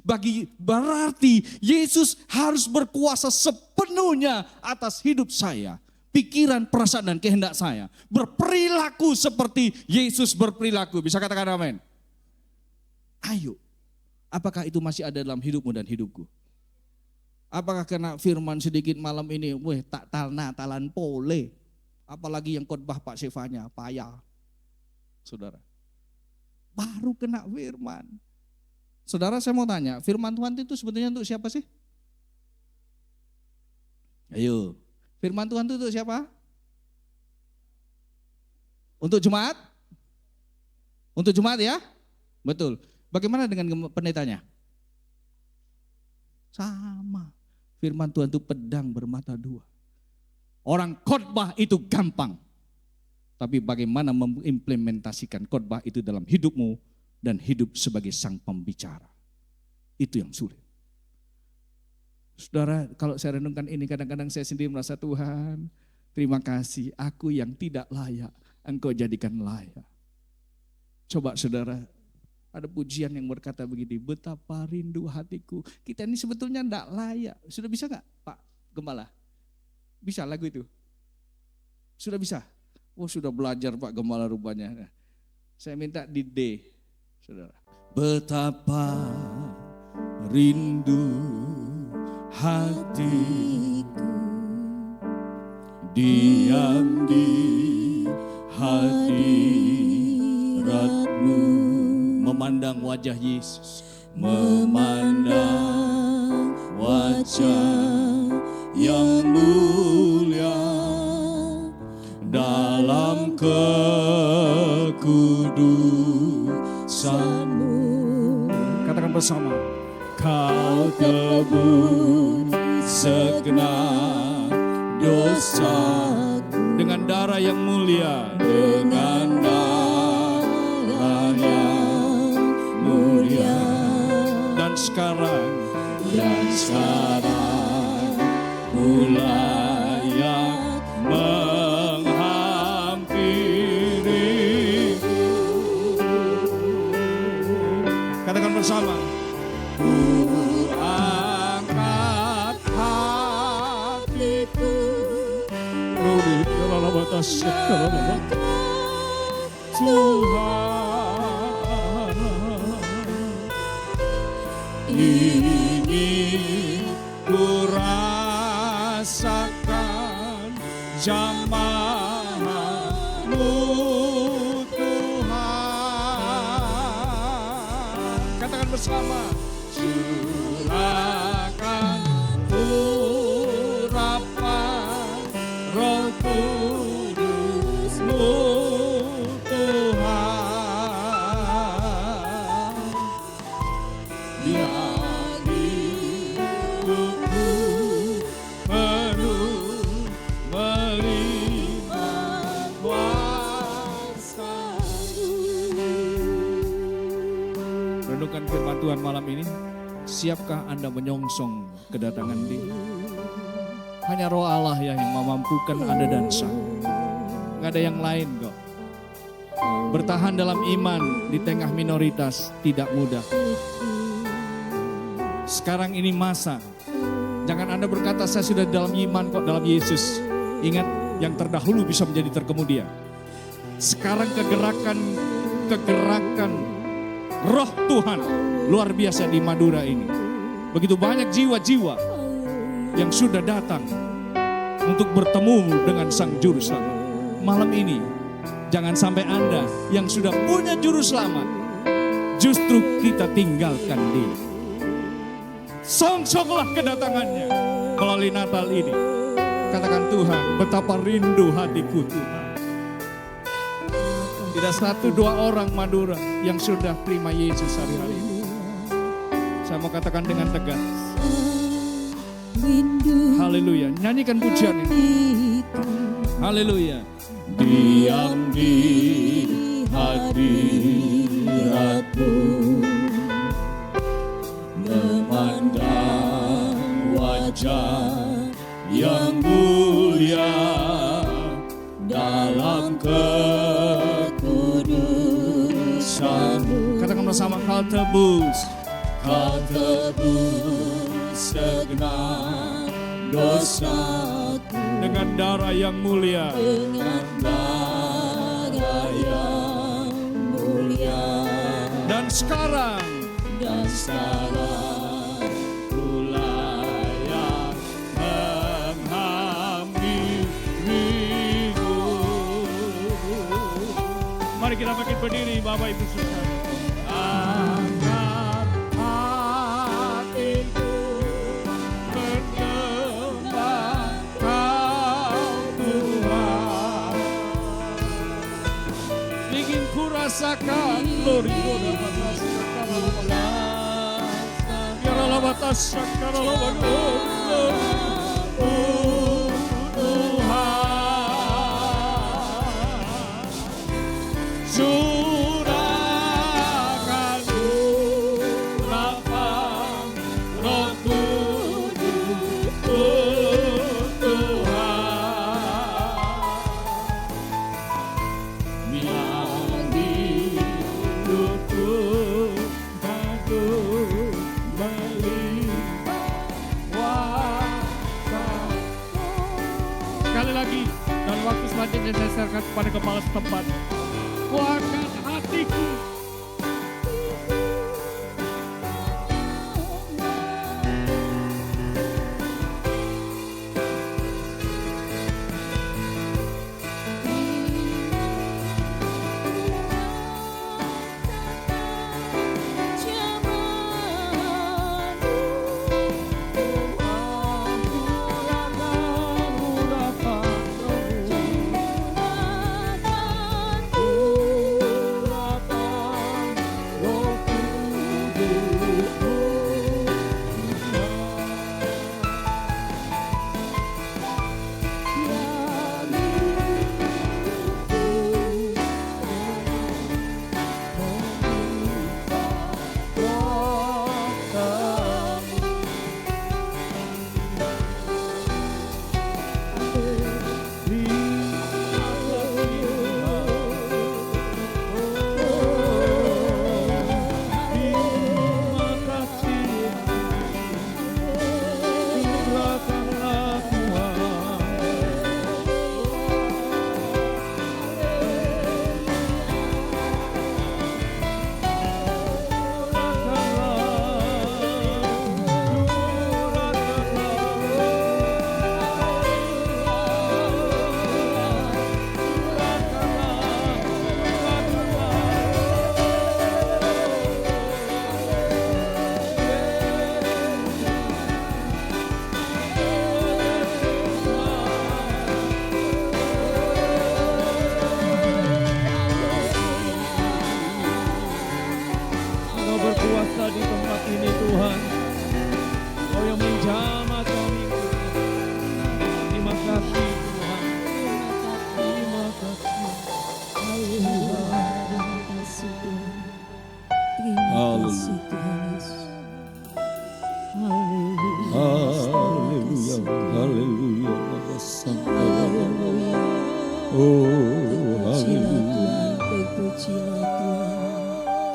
berarti Yesus harus berkuasa sepenuhnya atas hidup saya. Pikiran, perasaan, dan kehendak saya. Berperilaku seperti Yesus berperilaku. Bisa katakan amin? Ayo. Apakah itu masih ada dalam hidupmu dan hidupku? Apakah kena firman sedikit malam ini, tak talan pole. Apalagi yang khotbah Pak Sefanya, payah. Saudara. Baru kena firman. Saudara saya mau tanya, firman Tuhan itu sebetulnya untuk siapa sih? Ayo. Firman Tuhan itu untuk siapa? Untuk jemaat? Untuk jemaat ya? Betul. Bagaimana dengan pendetanya? Sama. Firman Tuhan itu pedang bermata dua. Orang khotbah itu gampang. Tapi bagaimana mengimplementasikan khotbah itu dalam hidupmu dan hidup sebagai sang pembicara. Itu yang sulit. Saudara, kalau saya renungkan ini kadang-kadang saya sendiri merasa Tuhan, terima kasih aku yang tidak layak, Engkau jadikan layak. Coba saudara, ada pujian yang berkata begini, betapa rindu hatiku. Kita ini sebetulnya tidak layak. Sudah bisa gak Pak Gembala? Bisa lagu itu? Sudah bisa? Oh sudah belajar Pak Gembala rupanya. Saya minta di D, saudara. Betapa rindu hatiku diam di hadiratmu, memandang wajah Yesus, memandang wajah yang mulia dalam kekudusanmu. Katakan bersama. Kau tebus segenap dosaku dengan darah yang mulia, dengan darah yang mulia. Dan sekarang mulai Tuhan, ingin ku rasakan jamaah-Mu Tuhan. Katakan bersama. Curahkan urapan Roh Kudus-Mu Tuhan. Biar hidupku penuh melimpah kuasa-Mu. Renungkan firman Tuhan malam ini. Siapkah Anda menyongsong kedatangan Dia? Hanya Roh Allah yang memampukan Anda dan saya. Nggak ada yang lain kok. Bertahan dalam iman di tengah minoritas tidak mudah. Sekarang ini masa. Jangan Anda berkata saya sudah dalam iman kok, dalam Yesus. Ingat, yang terdahulu bisa menjadi terkemudian. Sekarang kegerakan Roh Tuhan luar biasa di Madura ini. Begitu banyak jiwa-jiwa yang sudah datang untuk bertemu dengan Sang Juru Selamat. Malam ini jangan sampai Anda yang sudah punya Juru Selamat justru kita tinggalkan Dia. Songsonglah kedatangannya melalui Natal ini. Katakan, Tuhan, betapa rindu hatiku Tuhan. Tidak satu dua orang Madura yang sudah terima Yesus hari-hari ini. Saya mau katakan dengan tegas. Haleluya. Nyanyikan pujian ini. Haleluya. Diam di hadirat-Mu, memandang wajah yang mulia dalam kekudusan-Mu. Katakan bersama, Kau tebus segenap dosaku dengan darah yang mulia. Dan sekarang ku layak menghampirimu. Mari kita bangkit berdiri, Bapak Ibu Saudara. Angkat hatiku bernyembah Kau Tuhan. Ingin ku rasakan glory curahkan urapan Roh Kudus Tuhan. Biar hidupku penuh melimpah kuasa. Sekali lagi, dan waktu selanjutnya saya serahkan kepada kepala setempat. Kuatkan hatiku.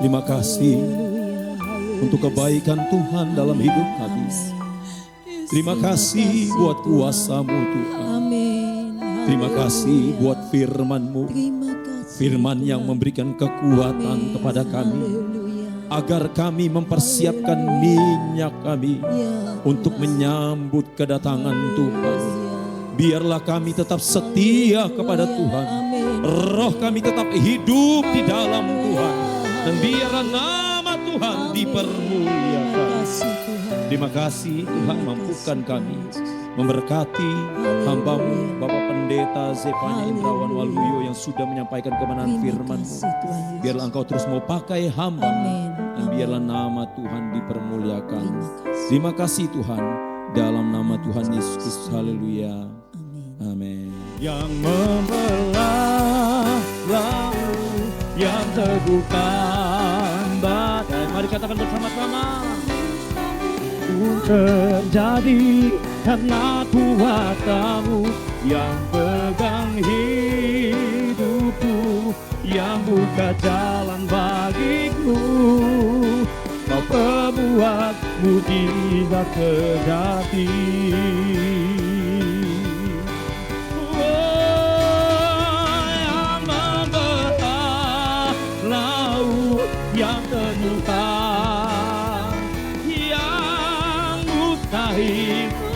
Terima kasih untuk kebaikan Tuhan dalam hidup kami. Terima kasih buat kuasa-Mu Tuhan. Terima kasih buat firman-Mu. Firman yang memberikan kekuatan kepada kami. Agar kami mempersiapkan minyak kami untuk menyambut kedatangan Tuhan. Biarlah kami tetap setia kepada Tuhan. Roh kami tetap hidup di dalam Tuhan. Dan biarlah nama Tuhan dipermuliakan. Terima kasih Tuhan, mampukan kami memberkati hamba-Mu Bapak Pendeta Zefania Indrawan Waluyo yang sudah menyampaikan kebenaran firman-Mu. Biarlah Engkau terus mau pakai hamba-Mu dan biarlah nama Tuhan dipermuliakan. Terima kasih Tuhan, dalam nama Tuhan Yesus Kristus. Haleluya. Amin. Yang membelah laut, yang teguhkan badai. Mari katakan bersama-sama. Terjadi karena kuasa-Mu yang pegang hidupku, yang buka jalan bagiku. Kau pembuat mujizat sejati. Yang membelah laut, yang teguhkan,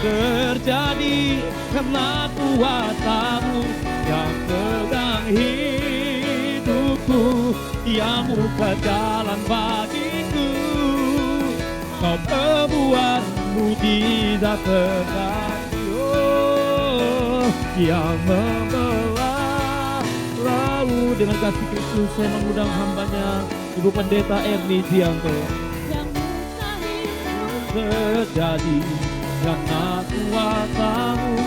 terjadi karena kuasa-Mu yang pegang hidupku, yang buka jalan bagiku. Kau membuat mujizat sejati. Oh, yang membelah laut. Dengan kasih Kristus saya mengundang hambanya Ibu Pendeta Erni Jianto. Terjadi karena kuasa-Mu.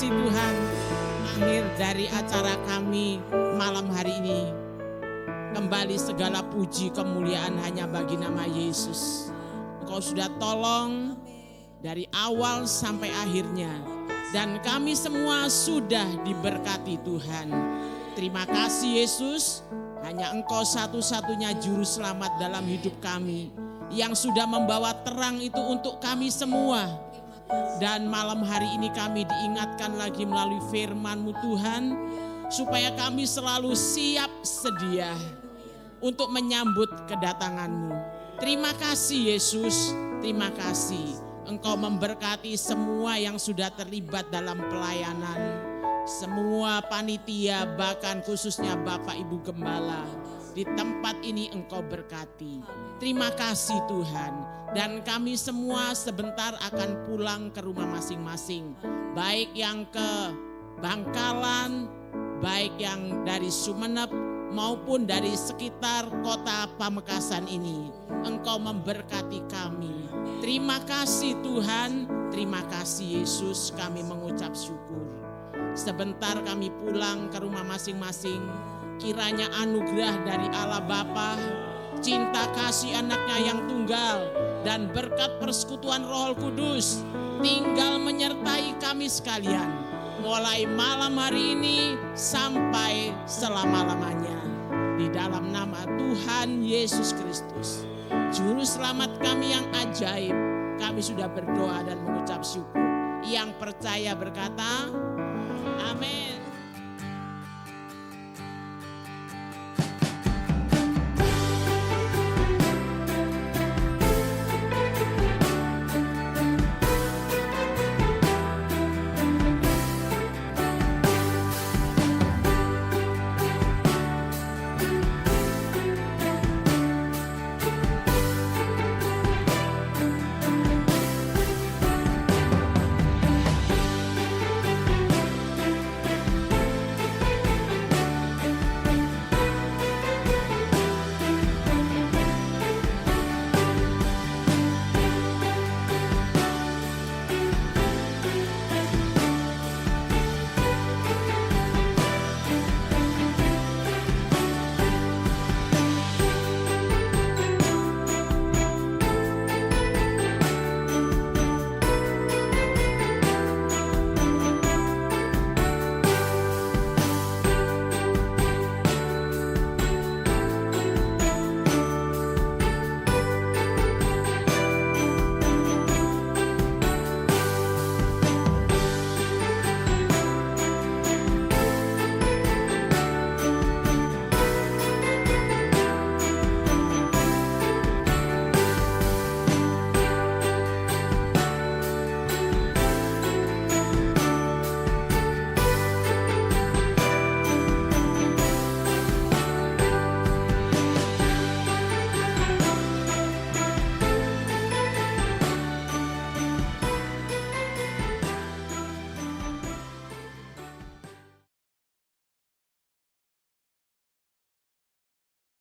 Tuhan, akhir dari acara kami malam hari ini. Kembali segala puji kemuliaan hanya bagi nama Yesus. Engkau sudah tolong dari awal sampai akhirnya. Dan kami semua sudah diberkati Tuhan. Terima kasih Yesus, hanya Engkau satu-satunya juru selamat dalam hidup kami. Yang sudah membawa terang itu untuk kami semua. Dan malam hari ini kami diingatkan lagi melalui firman-Mu Tuhan, supaya kami selalu siap sedia untuk menyambut kedatangan-Mu. Terima kasih Yesus, terima kasih. Engkau memberkati semua yang sudah terlibat dalam pelayanan. Semua panitia, bahkan khususnya Bapak Ibu Gembala. Di tempat ini Engkau berkati. Terima kasih Tuhan. Dan kami semua sebentar akan pulang ke rumah masing-masing. Baik yang ke Bangkalan, baik yang dari Sumeneb, maupun dari sekitar kota Pamekasan ini. Engkau memberkati kami. Terima kasih Tuhan, terima kasih Yesus, kami mengucap syukur. Sebentar kami pulang ke rumah masing-masing. Kiranya anugerah dari Allah Bapa, cinta kasih anaknya yang tunggal, dan berkat persekutuan Roh Kudus tinggal menyertai kami sekalian. Mulai malam hari ini sampai selama-lamanya. Di dalam nama Tuhan Yesus Kristus, Juru Selamat kami yang ajaib, kami sudah berdoa dan mengucap syukur. Yang percaya berkata, amin.